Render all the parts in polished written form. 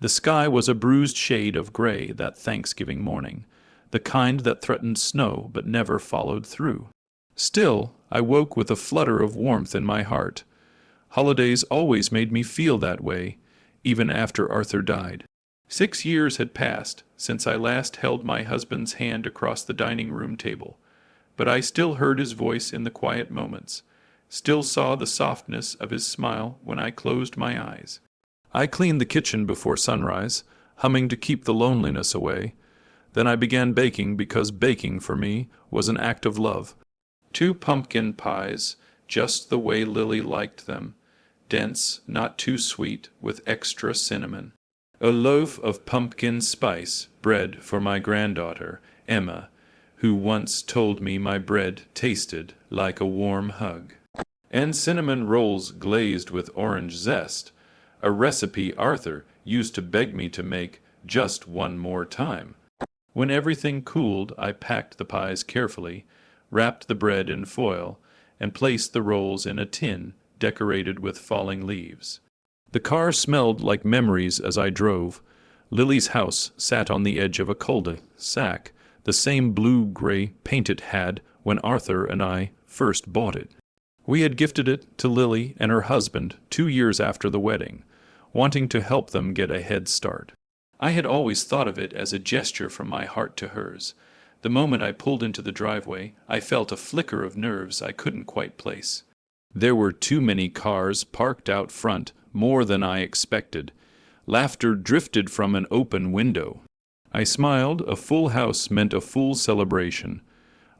The sky was a bruised shade of gray that Thanksgiving morning, the kind that threatened snow but never followed through. Still, I woke with a flutter of warmth in my heart. Holidays always made me feel that way, even after Arthur died. 6 years had passed since I last held my husband's hand across the dining room table, but I still heard his voice in the quiet moments, still saw the softness of his smile when I closed my eyes. I cleaned the kitchen before sunrise, humming to keep the loneliness away. Then I began baking because baking for me was an act of love. 2 pumpkin pies, just the way Lily liked them, dense, not too sweet, with extra cinnamon. A loaf of pumpkin spice bread for my granddaughter, Emma, who once told me my bread tasted like a warm hug. And cinnamon rolls glazed with orange zest, a recipe Arthur used to beg me to make just one more time. When everything cooled, I packed the pies carefully, wrapped the bread in foil, and placed the rolls in a tin decorated with falling leaves. The car smelled like memories as I drove. Lily's house sat on the edge of a cul-de-sac, the same blue-gray paint it had when Arthur and I first bought it. We had gifted it to Lily and her husband 2 years after the wedding, wanting to help them get a head start. I had always thought of it as a gesture from my heart to hers. The moment I pulled into the driveway, I felt a flicker of nerves I couldn't quite place. There were too many cars parked out front, more than I expected. Laughter drifted from an open window. I smiled. A full house meant a full celebration.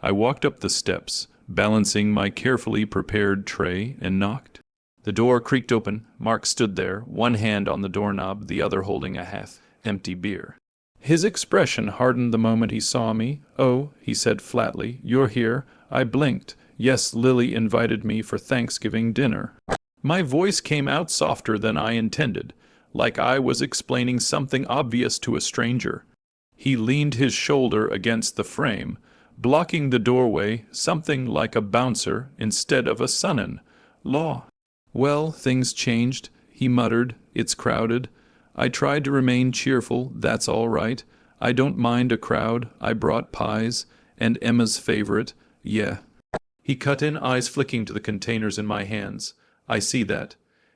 I walked up the steps, balancing my carefully prepared tray, and knocked. The door creaked open. Mark stood there, one hand on the doorknob, the other holding a half-empty beer. His expression hardened the moment he saw me. "Oh," he said flatly, "you're here." I blinked. Yes, Lily invited me for Thanksgiving dinner. My voice came out softer than I intended, like I was explaining something obvious to a stranger. He leaned his shoulder against the frame, blocking the doorway, something like a bouncer instead of a son-in-law. "Well, things changed," he muttered. "It's crowded." I tried to remain cheerful. "That's all right. I don't mind a crowd. I brought pies, and Emma's favorite. Yeah." He cut in, eyes flicking to the containers in my hands. "I see that."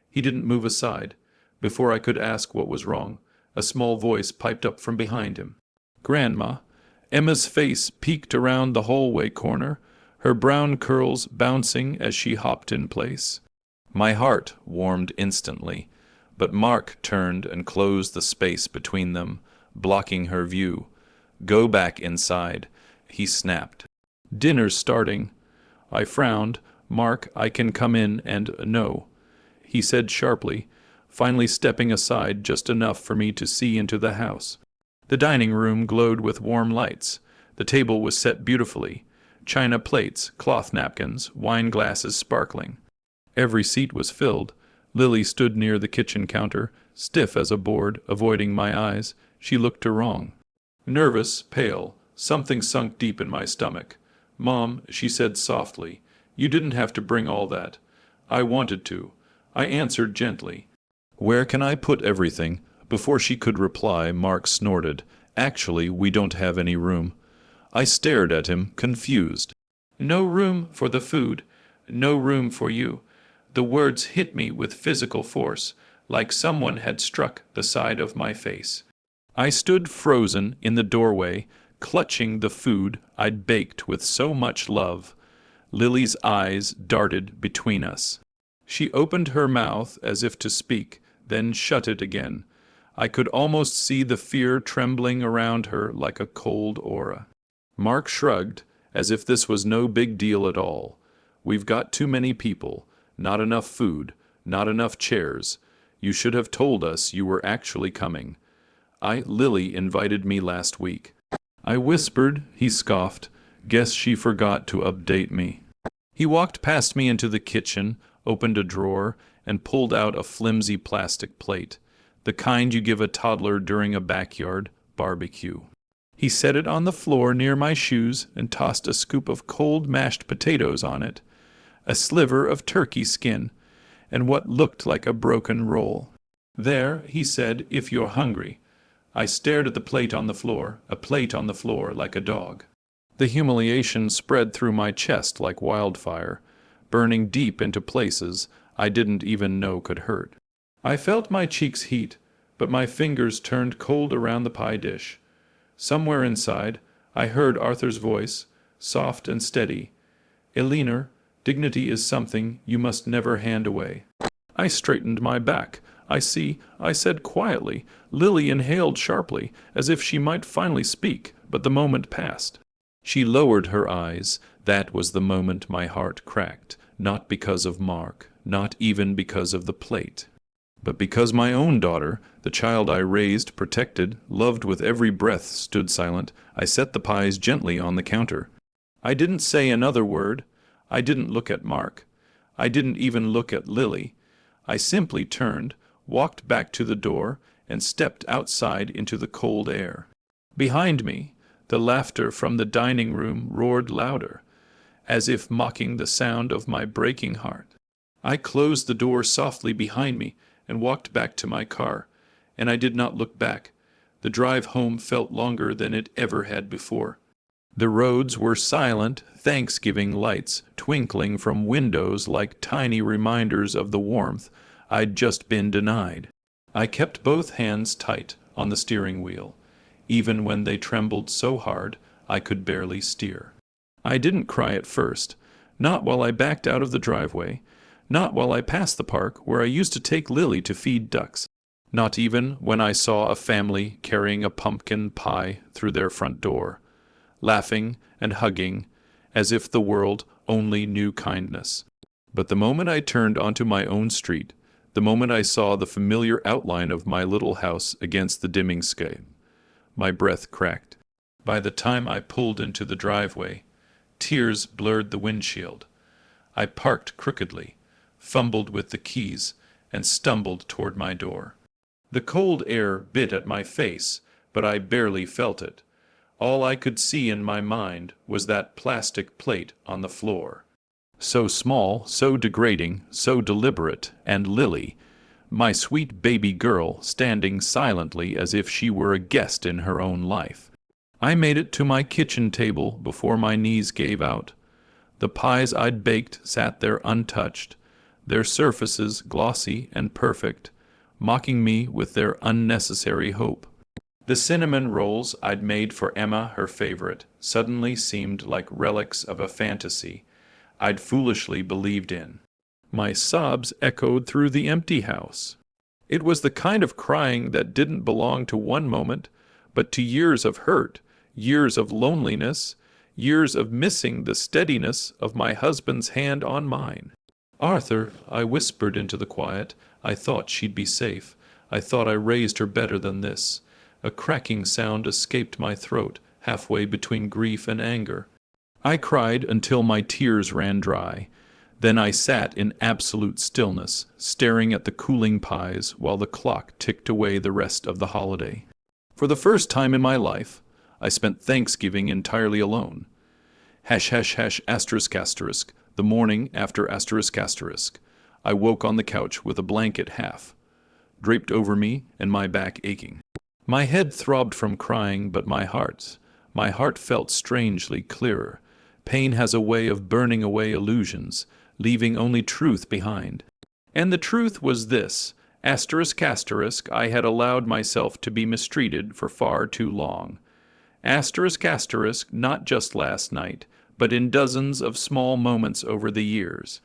He didn't move aside. Before I could ask what was wrong, a small voice piped up from behind him. "Grandma." Emma's face peeked around the hallway corner, her brown curls bouncing as she hopped in place. My heart warmed instantly, but Mark turned and closed the space between them, blocking her view. "Go back inside," he snapped. "Dinner's starting." I frowned. "Mark, I can come in and no," he said sharply, finally stepping aside just enough for me to see into the house. The dining room glowed with warm lights. The table was set beautifully. China plates, cloth napkins, wine glasses sparkling. Every seat was filled. Lily stood near the kitchen counter, stiff as a board, avoiding my eyes. She looked to wrong. Nervous, pale, something sunk deep in my stomach. "Mom," she said softly, "you didn't have to bring all that." "I wanted to," I answered gently. "Where can I put everything?" Before she could reply, Mark snorted. "Actually, we don't have any room." I stared at him, confused. "No room for the food. No room for you." The words hit me with physical force, like someone had struck the side of my face. I stood frozen in the doorway, clutching the food I'd baked with so much love. Lily's eyes darted between us. She opened her mouth as if to speak, then shut it again. I could almost see the fear trembling around her like a cold aura. Mark shrugged, as if this was no big deal at all. "We've got too many people, not enough food, not enough chairs. You should have told us you were actually coming." Lily invited me last week." I whispered. He scoffed. "Guess she forgot to update me." He walked past me into the kitchen, opened a drawer, and pulled out a flimsy plastic plate, the kind you give a toddler during a backyard barbecue. He set it on the floor near my shoes and tossed a scoop of cold mashed potatoes on it, a sliver of turkey skin, and what looked like a broken roll. "There," he said, "if you're hungry." I stared at the plate on the floor, a plate on the floor like a dog. The humiliation spread through my chest like wildfire, burning deep into places I didn't even know could hurt. I felt my cheeks heat, but my fingers turned cold around the pie dish. Somewhere inside, I heard Arthur's voice, soft and steady. "Elinor, dignity is something you must never hand away." I straightened my back. "I see," I said quietly. Lily inhaled sharply, as if she might finally speak, but the moment passed. She lowered her eyes. That was the moment my heart cracked, not because of Mark, not even because of the plate, but because my own daughter, the child I raised, protected, loved with every breath, stood silent. I set the pies gently on the counter. I didn't say another word. I didn't look at Mark. I didn't even look at Lily. I simply turned, walked back to the door, and stepped outside into the cold air. Behind me, the laughter from the dining room roared louder, as if mocking the sound of my breaking heart. I closed the door softly behind me and walked back to my car, and I did not look back. The drive home felt longer than it ever had before. The roads were silent, Thanksgiving lights twinkling from windows like tiny reminders of the warmth I'd just been denied. I kept both hands tight on the steering wheel, even when they trembled so hard I could barely steer. I didn't cry at first, not while I backed out of the driveway, not while I passed the park where I used to take Lily to feed ducks, not even when I saw a family carrying a pumpkin pie through their front door, laughing and hugging as if the world only knew kindness. But the moment I turned onto my own street, the moment I saw the familiar outline of my little house against the dimming sky, my breath cracked. By the time I pulled into the driveway, tears blurred the windshield. I parked crookedly, fumbled with the keys, and stumbled toward my door. The cold air bit at my face, but I barely felt it. All I could see in my mind was that plastic plate on the floor. So small, so degrading, so deliberate, and Lily, my sweet baby girl, standing silently as if she were a guest in her own life. I made it to my kitchen table before my knees gave out. The pies I'd baked sat there untouched, their surfaces glossy and perfect, mocking me with their unnecessary hope. The cinnamon rolls I'd made for Emma, her favorite, suddenly seemed like relics of a fantasy I'd foolishly believed in. My sobs echoed through the empty house. It was the kind of crying that didn't belong to one moment, but to years of hurt, years of loneliness, years of missing the steadiness of my husband's hand on mine. "Arthur," I whispered into the quiet. I thought she'd be safe. I thought I raised her better than this. A cracking sound escaped my throat, halfway between grief and anger. I cried until my tears ran dry. Then I sat in absolute stillness, staring at the cooling pies while the clock ticked away the rest of the holiday. For the first time in my life, I spent Thanksgiving entirely alone. Hash, hash, hash, asterisk, asterisk, the morning after asterisk, asterisk. I woke on the couch with a blanket half draped over me and my back aching. My head throbbed from crying, but my heart felt strangely clearer. Pain has a way of burning away illusions, leaving only truth behind. And the truth was this, asterisk, asterisk, I had allowed myself to be mistreated for far too long. Asterisk, asterisk, not just last night, but in dozens of small moments over the years.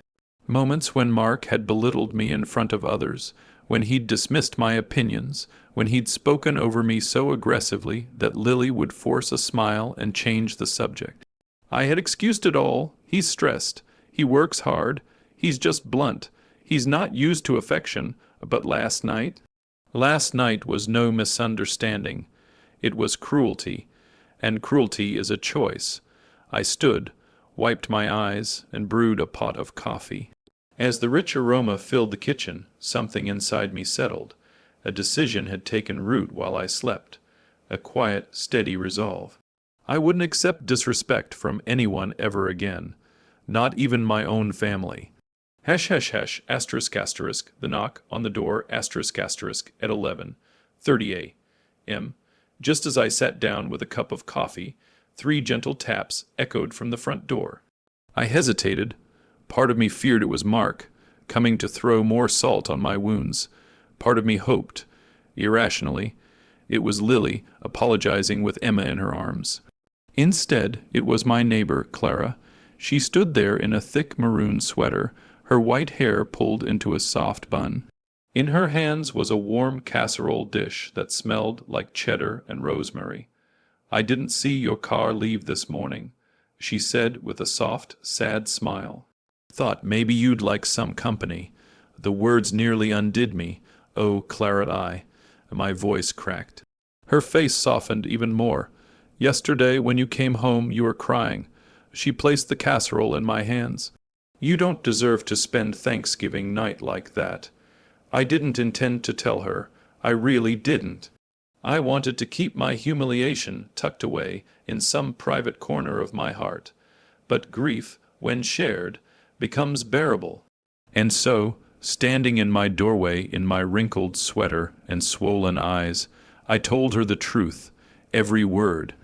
Moments when Mark had belittled me in front of others, when he'd dismissed my opinions, when he'd spoken over me so aggressively that Lily would force a smile and change the subject. I had excused it all. He's stressed. He works hard. He's just blunt. He's not used to affection. But last night was no misunderstanding. It was cruelty, and cruelty is a choice. I stood, wiped my eyes, and brewed a pot of coffee. As the rich aroma filled the kitchen, something inside me settled. A decision had taken root while I slept. A quiet, steady resolve. I wouldn't accept disrespect from anyone ever again, not even my own family. Hash hash hash asterisk asterisk the knock on the door asterisk asterisk at 11:30 a.m. Just as I sat down with a cup of coffee, 3 gentle taps echoed from the front door. I hesitated. Part of me feared it was Mark, coming to throw more salt on my wounds. Part of me hoped, irrationally, it was Lily apologizing with Emma in her arms. Instead, it was my neighbor, Clara. She stood there in a thick maroon sweater, her white hair pulled into a soft bun. In her hands was a warm casserole dish that smelled like cheddar and rosemary. "I didn't see your car leave this morning," she said with a soft, sad smile. "Thought maybe you'd like some company." The words nearly undid me. "Oh, Clara, my voice cracked. Her face softened even more. "Yesterday, when you came home, you were crying." She placed the casserole in my hands. "You don't deserve to spend Thanksgiving night like that." I didn't intend to tell her. I really didn't. I wanted to keep my humiliation tucked away in some private corner of my heart. But grief, when shared, becomes bearable. And so, standing in my doorway in my wrinkled sweater and swollen eyes, I told her the truth, every word.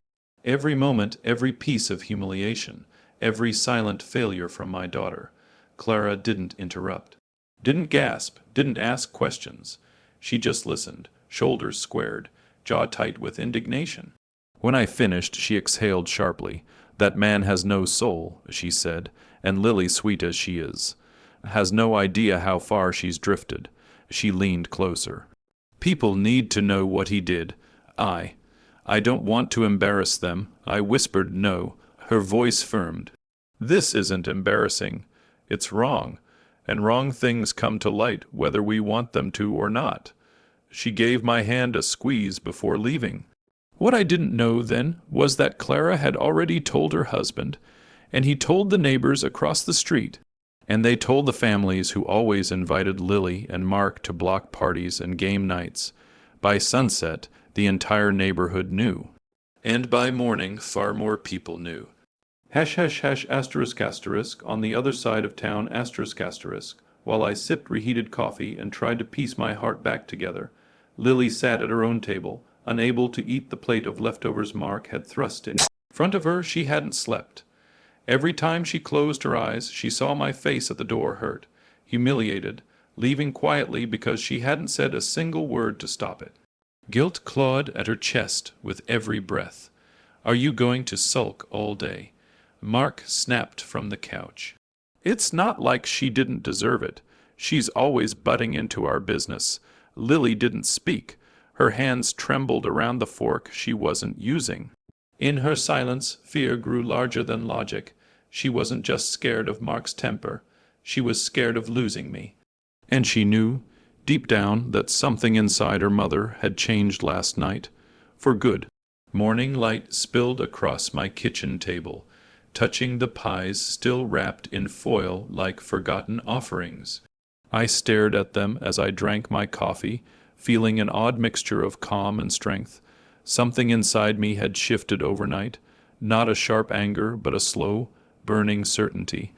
Every moment, every piece of humiliation, every silent failure from my daughter. Clara didn't interrupt, didn't gasp, didn't ask questions. She just listened, shoulders squared, jaw tight with indignation. When I finished, she exhaled sharply. "That man has no soul," she said, "and Lily, sweet as she is, has no idea how far she's drifted." She leaned closer. "People need to know what he did. I don't want to embarrass them." I whispered no. Her voice firmed. "This isn't embarrassing. It's wrong. And wrong things come to light whether we want them to or not." She gave my hand a squeeze before leaving. What I didn't know then was that Clara had already told her husband, and he told the neighbors across the street, and they told the families who always invited Lily and Mark to block parties and game nights. By sunset, the entire neighborhood knew. And by morning, far more people knew. Hash hash hash asterisk asterisk on the other side of town asterisk asterisk. While I sipped reheated coffee and tried to piece my heart back together, Lily sat at her own table, unable to eat the plate of leftovers Mark had thrust in front of her. She hadn't slept. Every time she closed her eyes, she saw my face at the door, hurt, humiliated, leaving quietly because she hadn't said a single word to stop it. Guilt clawed at her chest with every breath. "Are you going to sulk all day?" Mark snapped from the couch. "It's not like she didn't deserve it. She's always butting into our business." Lily didn't speak. Her hands trembled around the fork she wasn't using. In her silence, fear grew larger than logic. She wasn't just scared of Mark's temper. She was scared of losing me. And she knew, deep down, that something inside her mother had changed last night. For good. Morning light spilled across my kitchen table, touching the pies still wrapped in foil like forgotten offerings. I stared at them as I drank my coffee, feeling an odd mixture of calm and strength. Something inside me had shifted overnight, not a sharp anger, but a slow, burning certainty.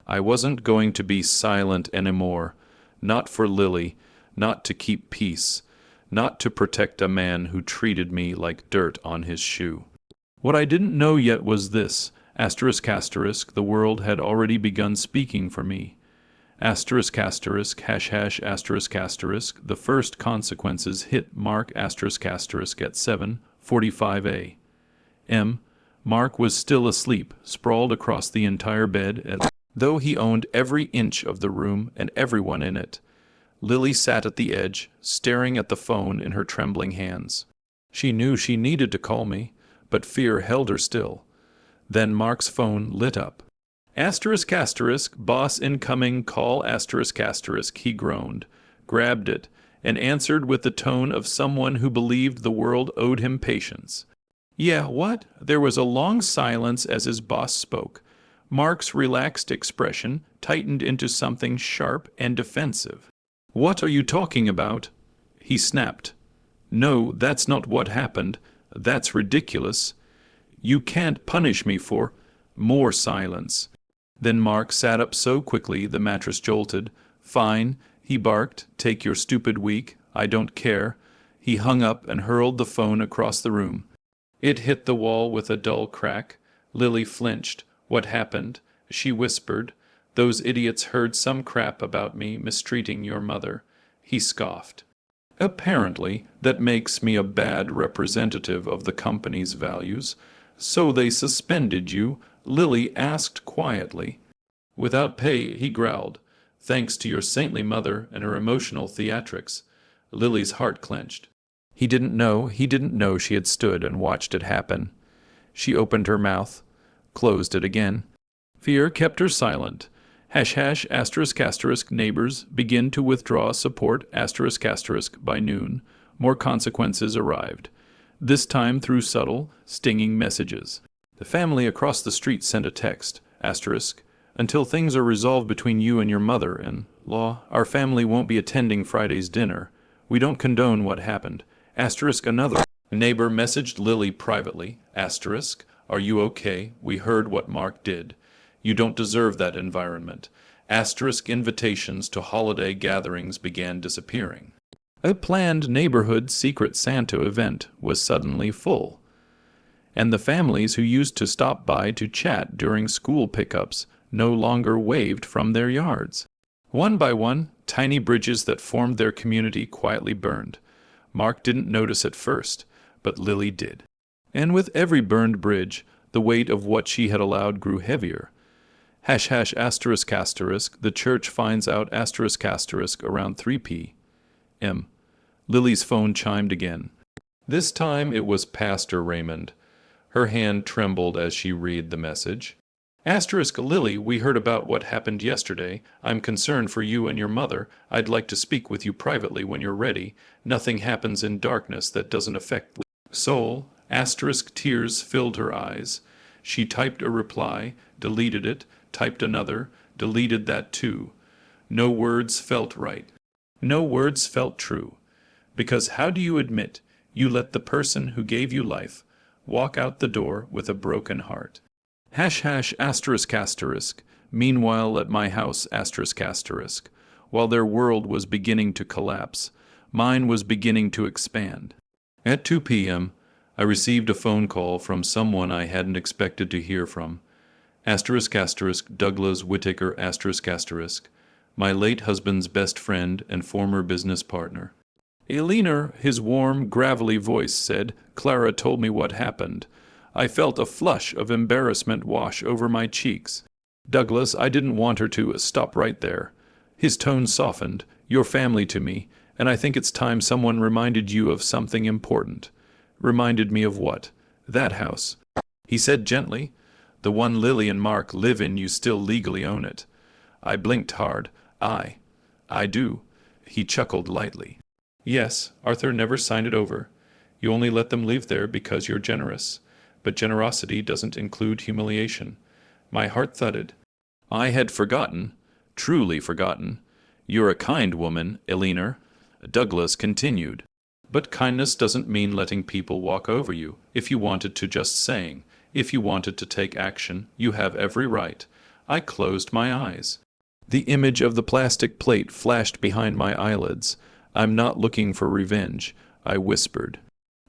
I wasn't going to be silent anymore, not for Lily, not to keep peace, not to protect a man who treated me like dirt on his shoe. What I didn't know yet was this, asterisk asterisk, the world had already begun speaking for me. Asterisk asterisk hash hash asterisk asterisk, the first consequences hit Mark asterisk asterisk at 7:45 a.m. Mark was still asleep, sprawled across the entire bed, as though he owned every inch of the room and everyone in it. Lily sat at the edge, staring at the phone in her trembling hands. She knew she needed to call me, but fear held her still. Then Mark's phone lit up. Asterisk asterisk, boss incoming call asterisk asterisk, he groaned, grabbed it, and answered with the tone of someone who believed the world owed him patience. "Yeah, what?" There was a long silence as his boss spoke. Mark's relaxed expression tightened into something sharp and defensive. "What are you talking about?" he snapped. "No, that's not what happened. That's ridiculous. You can't punish me for—" More silence. Then Mark sat up so quickly the mattress jolted. "Fine," he barked. "Take your stupid week. I don't care." He hung up and hurled the phone across the room. It hit the wall with a dull crack. Lily flinched. "What happened?" she whispered. "Those idiots heard some crap about me mistreating your mother." He scoffed. "Apparently, that makes me a bad representative of the company's values. So they suspended you?" Lily asked quietly. "Without pay," he growled. "Thanks to your saintly mother and her emotional theatrics." Lily's heart clenched. He didn't know she had stood and watched it happen. She opened her mouth, closed it again. Fear kept her silent. **** neighbors begin to withdraw support *** by noon. More consequences arrived. This time through subtle, stinging messages. The family across the street sent a text, ***, until things are resolved between you and your mother-in-law, our family won't be attending Friday's dinner. We don't condone what happened. Another neighbor messaged Lily privately, "Are you okay? We heard what Mark did. You don't deserve that environment." Invitations to holiday gatherings began disappearing. A planned neighborhood Secret Santa event was suddenly full, and the families who used to stop by to chat during school pickups no longer waved from their yards. One by one, tiny bridges that formed their community quietly burned. Mark didn't notice at first, but Lily did. And with every burned bridge, the weight of what she had allowed grew heavier. #***, the church finds out *** around 3 p.m. Lily's phone chimed again. This time it was Pastor Raymond. Her hand trembled as she read the message. Lily, we heard about what happened yesterday. I'm concerned for you and your mother. I'd like to speak with you privately when you're ready. Nothing happens in darkness that doesn't affect the soul. Tears filled her eyes. She typed a reply, deleted it, typed another, deleted that too. No words felt right. No words felt true. Because how do you admit you let the person who gave you life walk out the door with a broken heart? ***, meanwhile at my house ***, while their world was beginning to collapse, mine was beginning to expand. At 2 p.m., I received a phone call from someone I hadn't expected to hear from. Douglas Whittaker ***, my late husband's best friend and former business partner. Eleanor, his warm, gravelly voice said, Clara told me what happened. I felt a flush of embarrassment wash over my cheeks. Douglas, I didn't want her to stop right there. His tone softened. Your family to me, and I think it's time someone reminded you of something important. Reminded me of what? That house. He said gently, the one Lily and Mark live in, you still legally own it. I blinked hard. I do. He chuckled lightly. Yes, Arthur never signed it over. You only let them live there because you're generous. But generosity doesn't include humiliation. My heart thudded. I had forgotten, truly forgotten. You're a kind woman, Eleanor. Douglas continued. But kindness doesn't mean letting people walk over you. If you wanted to, just saying. If you wanted to take action, you have every right. I closed my eyes. The image of the plastic plate flashed behind my eyelids. I'm not looking for revenge, I whispered.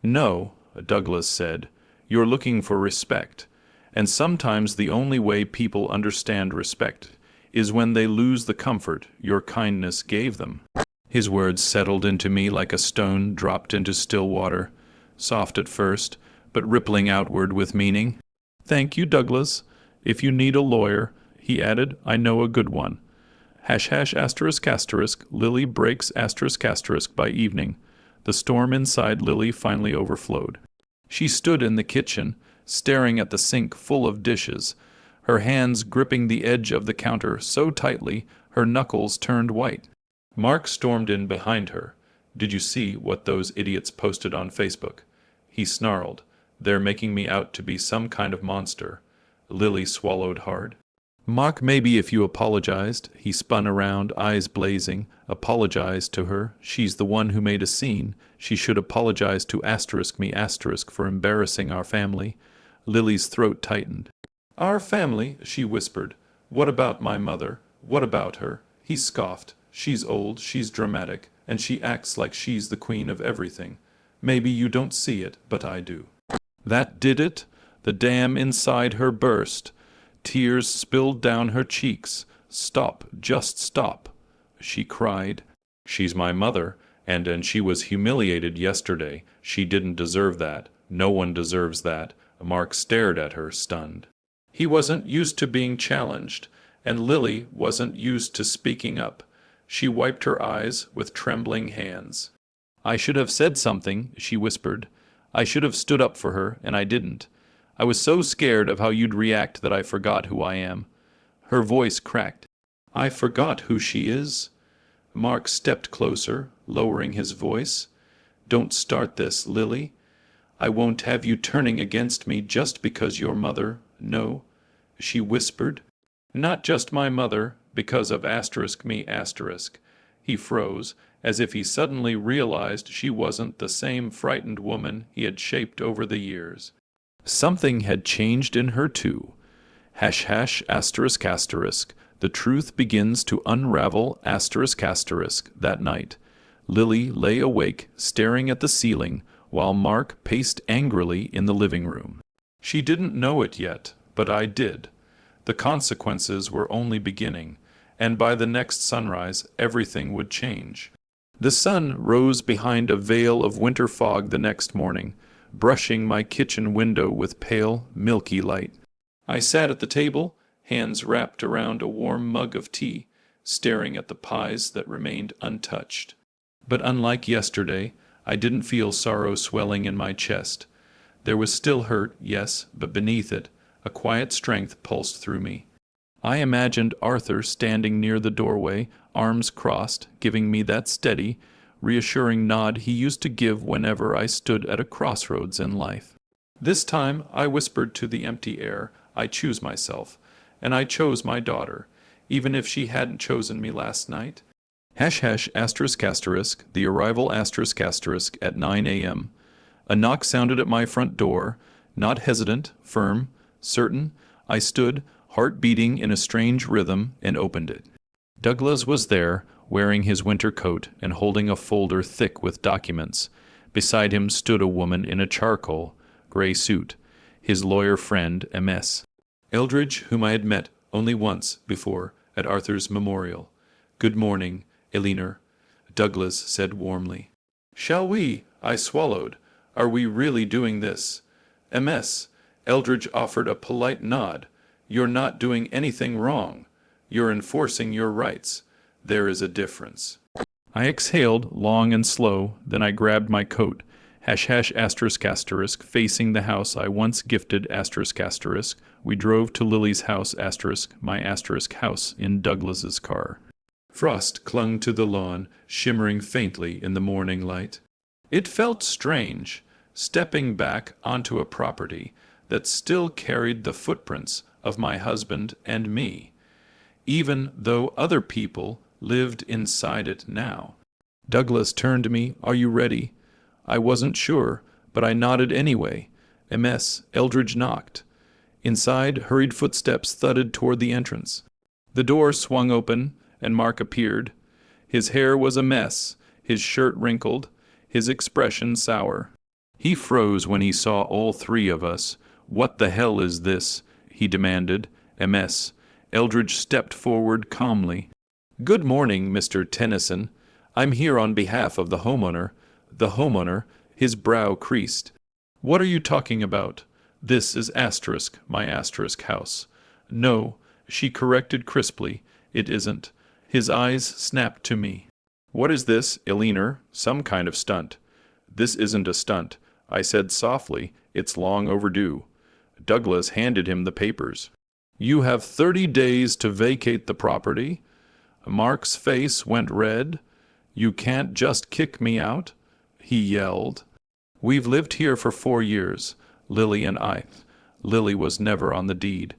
No, Douglas said. You're looking for respect. And sometimes the only way people understand respect is when they lose the comfort your kindness gave them. His words settled into me like a stone dropped into still water, soft at first, but rippling outward with meaning. Thank you, Douglas. If you need a lawyer, he added, I know a good one. ***, Lily breaks *** by evening. The storm inside Lily finally overflowed. She stood in the kitchen, staring at the sink full of dishes, her hands gripping the edge of the counter so tightly her knuckles turned white. Mark stormed in behind her. Did you see what those idiots posted on Facebook? He snarled. They're making me out to be some kind of monster. Lily swallowed hard. Mark, maybe if you apologized, he spun around, eyes blazing, apologized to her. She's the one who made a scene. She should apologize to me for embarrassing our family. Lily's throat tightened. Our family, she whispered. What about my mother? What about her? He scoffed. She's old, she's dramatic, and she acts like she's the queen of everything. Maybe you don't see it, but I do. That did it. The dam inside her burst. Tears spilled down her cheeks. Stop, just stop, she cried. She's my mother, and she was humiliated yesterday. She didn't deserve that. No one deserves that. Mark stared at her, stunned. He wasn't used to being challenged, and Lily wasn't used to speaking up. She wiped her eyes with trembling hands. I should have said something, she whispered. I should have stood up for her, and I didn't. I was so scared of how you'd react that I forgot who I am. Her voice cracked. I forgot who she is. Mark stepped closer, lowering his voice. Don't start this, Lily. I won't have you turning against me just because you're mother. No, she whispered. Not just my mother, because of *me*. He froze, as if he suddenly realized she wasn't the same frightened woman he had shaped over the years. Something had changed in her too. #***. The truth begins to unravel ****. That night. Lily lay awake, staring at the ceiling, while Mark paced angrily in the living room. She didn't know it yet, but I did. The consequences were only beginning, and by the next sunrise everything would change. The sun rose behind a veil of winter fog the next morning, brushing my kitchen window with pale, milky light. I sat at the table, hands wrapped around a warm mug of tea, staring at the pies that remained untouched. But unlike yesterday, I didn't feel sorrow swelling in my chest. There was still hurt, yes, but beneath it, a quiet strength pulsed through me. I imagined Arthur standing near the doorway, arms crossed, giving me that steady, reassuring nod he used to give whenever I stood at a crossroads in life. This time I whispered to the empty air, I choose myself, and I chose my daughter, even if she hadn't chosen me last night. ##*, the arrival *** at 9 a.m. A knock sounded at my front door. Not hesitant, firm, certain, I stood, heart beating in a strange rhythm, and opened it. Douglas was there, wearing his winter coat and holding a folder thick with documents. Beside him stood a woman in a charcoal, gray suit, his lawyer friend, MS. Eldridge, whom I had met only once before at Arthur's memorial. Good morning, Elinor, Douglas said warmly. Shall we? I swallowed. Are we really doing this? MS. Eldridge offered a polite nod. You're not doing anything wrong. You're enforcing your rights. There is a difference. I exhaled, long and slow, then I grabbed my coat, ##*, facing the house I once gifted ***. We drove to Lily's house ***, my house, in Douglas's car. Frost clung to the lawn, shimmering faintly in the morning light. It felt strange, stepping back onto a property that still carried the footprints of my husband and me, even though other people lived inside it now. Douglas turned to me. Are you ready? I wasn't sure, but I nodded anyway. MS. Eldridge knocked. Inside, hurried footsteps thudded toward the entrance. The door swung open, and Mark appeared. His hair was a mess, his shirt wrinkled, his expression sour. He froze when he saw all three of us. What the hell is this? He demanded. MS. Eldridge stepped forward calmly. Good morning, Mr. Tennyson. I'm here on behalf of the homeowner. The homeowner, his brow creased. What are you talking about? This is my house. No, she corrected crisply. It isn't. His eyes snapped to me. What is this, Elinor? Some kind of stunt. This isn't a stunt, I said softly. It's long overdue. Douglas handed him the papers. You have 30 days to vacate the property. Mark's face went red. You can't just kick me out, he yelled. We've lived here for 4 years, Lily and I. Lily was never on the deed.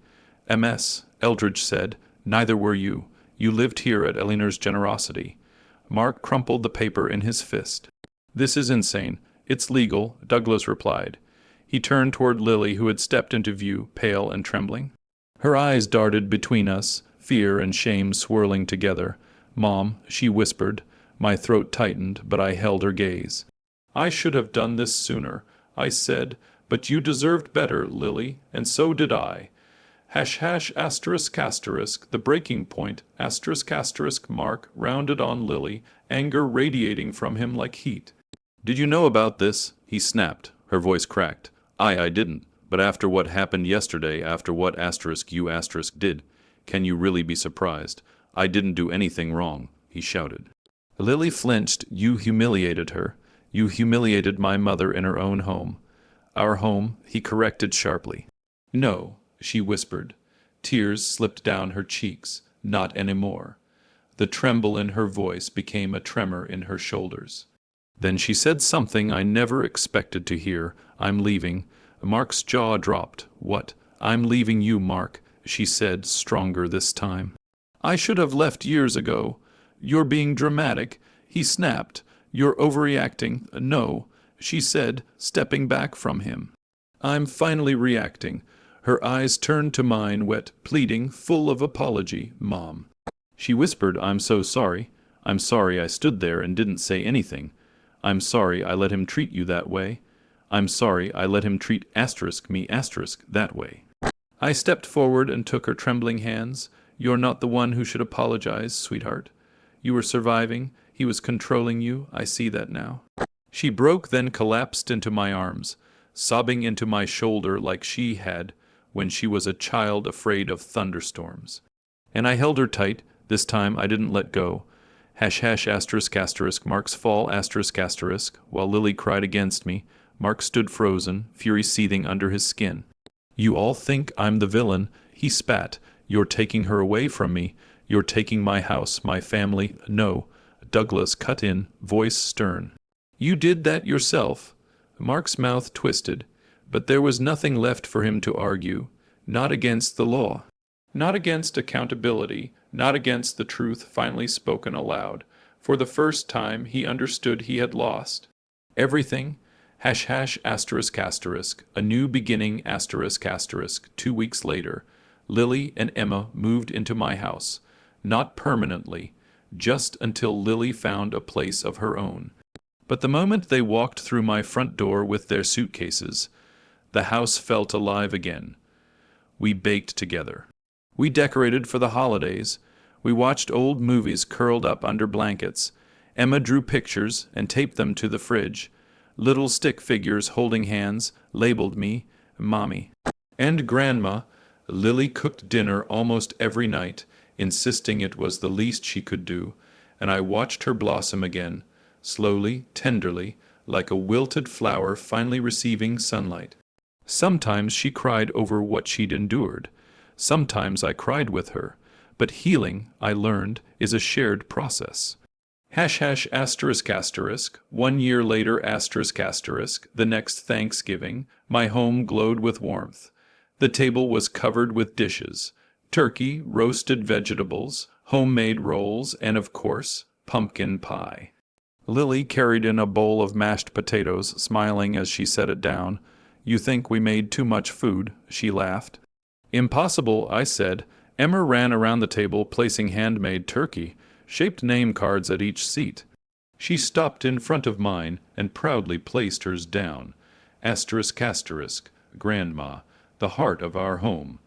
MS. Eldridge said, neither were you. You lived here at Elinor's generosity. Mark crumpled the paper in his fist. This is insane. It's legal, Douglas replied. He turned toward Lily, who had stepped into view, pale and trembling. Her eyes darted between us, fear and shame swirling together. "Mom," she whispered. My throat tightened, but I held her gaze. "I should have done this sooner," I said, "but you deserved better, Lily, and so did I. ****, the breaking point, ***, Mark rounded on Lily, anger radiating from him like heat. "Did you know about this?" he snapped. Her voice cracked. I didn't. But after what happened yesterday, after what you did, can you really be surprised? I didn't do anything wrong," he shouted. Lily flinched. "You humiliated her. You humiliated my mother in her own home." "Our home," he corrected sharply. "No," she whispered. Tears slipped down her cheeks. "Not anymore." The tremble in her voice became a tremor in her shoulders. Then she said something I never expected to hear. "I'm leaving." Mark's jaw dropped. "What?" "I'm leaving you, Mark," she said, stronger this time. "I should have left years ago." "You're being dramatic," he snapped. "You're overreacting." "No," she said, stepping back from him. "I'm finally reacting." Her eyes turned to mine, wet, pleading, full of apology. "Mom." She whispered, "I'm so sorry. I'm sorry I stood there and didn't say anything. I'm sorry I let him treat you that way. I'm sorry I let him treat me that way." I stepped forward and took her trembling hands. "You're not the one who should apologize, sweetheart. You were surviving. He was controlling you. I see that now." She broke, then collapsed into my arms, sobbing into my shoulder like she had when she was a child afraid of thunderstorms. And I held her tight. This time I didn't let go. ***, Mark's fall, ***, while Lily cried against me. Mark stood frozen, fury seething under his skin. "You all think I'm the villain," he spat. "You're taking her away from me. You're taking my house, my family." "No," Douglas cut in, voice stern. "You did that yourself." Mark's mouth twisted, but there was nothing left for him to argue. Not against the law. Not against accountability. Not against the truth finally spoken aloud. For the first time he understood he had lost. Everything. #**, a new beginning, ***. 2 weeks later, Lily and Emma moved into my house. Not permanently, just until Lily found a place of her own. But the moment they walked through my front door with their suitcases, the house felt alive again. We baked together. We decorated for the holidays. We watched old movies curled up under blankets. Emma drew pictures and taped them to the fridge. Little stick figures holding hands labeled me Mommy. And Grandma. Lily cooked dinner almost every night, insisting it was the least she could do, and I watched her blossom again, slowly, tenderly, like a wilted flower finally receiving sunlight. Sometimes she cried over what she'd endured. Sometimes I cried with her. But healing, I learned, is a shared process. #**, 1 year later, the next Thanksgiving, my home glowed with warmth. The table was covered with dishes: turkey, roasted vegetables, homemade rolls, and of course, pumpkin pie. Lily carried in a bowl of mashed potatoes, smiling as she set it down. "You think we made too much food," she laughed. "Impossible," I said. Emma ran around the table, placing handmade turkey, shaped name cards at each seat. She stopped in front of mine and proudly placed hers down. ***, Grandma, the heart of our home.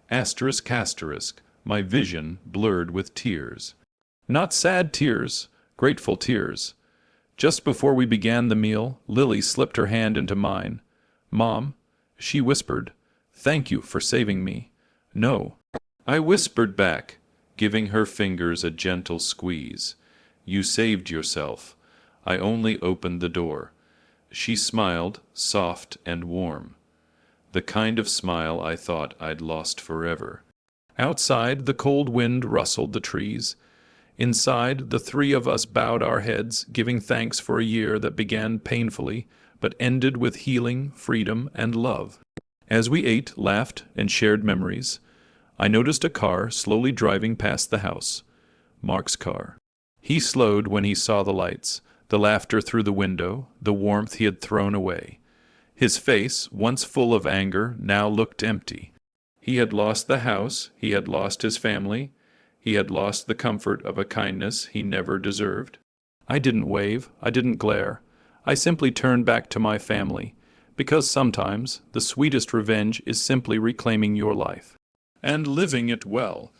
***, my vision blurred with tears. Not sad tears, grateful tears. Just before we began the meal, Lily slipped her hand into mine. "Mom," she whispered, "thank you for saving me." "No," I whispered back, giving her fingers a gentle squeeze. "You saved yourself. I only opened the door." She smiled, soft and warm. The kind of smile I thought I'd lost forever. Outside, the cold wind rustled the trees. Inside, the three of us bowed our heads, giving thanks for a year that began painfully, but ended with healing, freedom, and love. As we ate, laughed, and shared memories, I noticed a car slowly driving past the house. Mark's car. He slowed when he saw the lights, the laughter through the window, the warmth he had thrown away. His face, once full of anger, now looked empty. He had lost the house, he had lost his family, he had lost the comfort of a kindness he never deserved. I didn't wave, I didn't glare. I simply turned back to my family, because sometimes the sweetest revenge is simply reclaiming your life and living it well.